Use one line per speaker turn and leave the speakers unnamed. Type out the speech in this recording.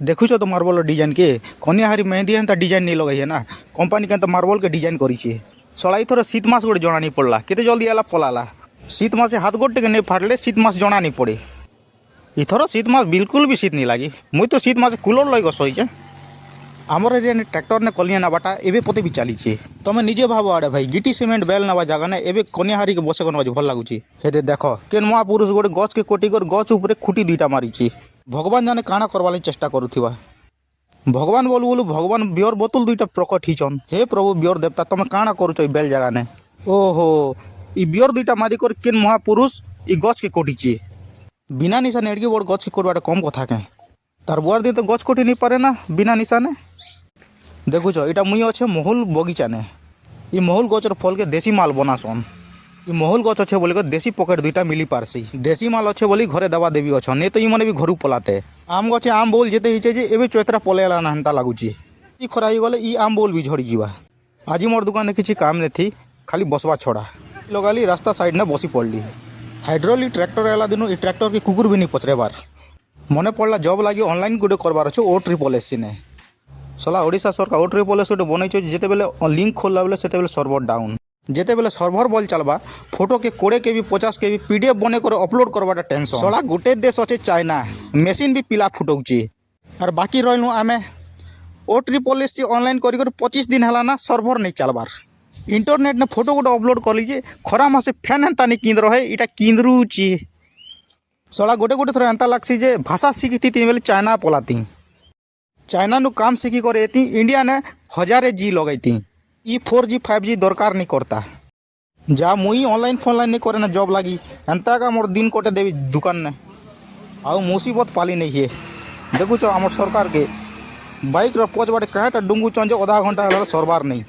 देखुଛ तो marble design के कन्याहारी mehndi एंता design नहीं लगाई है ना कंपनी के मार्बल के डिजाइन करी सलाई थोड़ा शीत मास गोटे जना नहीं पड़ला केते जल्दी आला पलाला शीत मासे हाथ गोटे के नहीं फाटले शीत मास जना नहीं पड़े इथर शीत मास बिल्कुल भी शीत नहीं लगी मुई तो शीत मास कूलर लगे शोचे आमर एरिया ने ट्रैक्टर ने कलिया नाबाटा एवं पते भी चली तुम निजे भाव आड़े भाई गिटी सीमेंट बेल नवा जगह ने एवं कन्याहारी के बसे नवा भल लगुच हे देख के महापुरुष गोटे गच के कोटी कर गच उपर खुटी दुईटा मारी भगवान जाने काଣା करवा चेष्टा करुवा भगवान बोलू बोलू भगवान बियर बोतल दुईटा प्रकट हिचन हे प्रभु बियर देवता तुम काଣା करुच बेल जगह ने ओहो इ बियर दुईटा मारिक केन महापुरुष इ गच के कोटी बिना निशान एड़के बड़ गच के कोटवाटा कम कथा के तार बुआर दिन तो गच कोटी नहीं पारे ना बिना निशाने देखुच यहाँ मुई अच्छे महूल बगीचा ने इ महूल गचर फल के देसी माल बनासन इ महूल गच अच्छे बोले देसी पकेट दुईटा मिली पारसी देसी माल अच्छे बोली घरे दवा देवी अच्छा नहीं तो ये भी घर पलाते आम गचे आम बोल जेते हिचे जे एबे चैतरा पलेला ना हेंता लगुच खरा ही गले इ आम बोल भी झड़ी जीवा आज मोर दुकान में किसी काम नहीं थी खाली बसवा छोड़ा लगाली रास्ता साइड ने बसी पड़ली हाइड्रोलिक ट्रैक्टर आला दिन इ ट्रैक्टर के कुकुर भी नहीं पचरेबार मने पड़ला जब लगी ऑनलाइन गोटे करबार अच्छे O3 ने सला ओडिशा सरकार O3 गोटे बनई जिते बेले लिंक खोलला बेले से सर्वर डाउन जिते बेले सर्वर बल चलबा फोटो के 20 KB 50 KB PDF बने कर अपलोड करवाटा टेंशन सला गोटे देश अच्छे चाइना मेसीन भी पिला फुटौची और बाकी रही आमे O3 ऑनलाइन कर 25 दिन है ना सर्वर नहीं चलबार इंटरनेट ने फोटो गोटे अपलोड कर लीजिए खरा मासे फैन एंता नहीं किंद रहे इटा किंदरुची सला गोटे गोटे थोड़ा एंता लगसी जे भाषा शिखी बेले चाइना पलाती चाइना नु काम शिखी कर इंडिया ने 1000G लगैती इ 4G 5G दरकार नहीं करता जा मुई ऑनलाइन फोनलाइन नहीं करे ना जॉब लगी एंता का मोर दिन कटे देवी दुकान ने आउ मुसीबत पाली नहीं है देखुच आम सरकार के बाइक पच बाटे कहाँटा डुंगुचन जो आधा घंटा सरबार नहीं।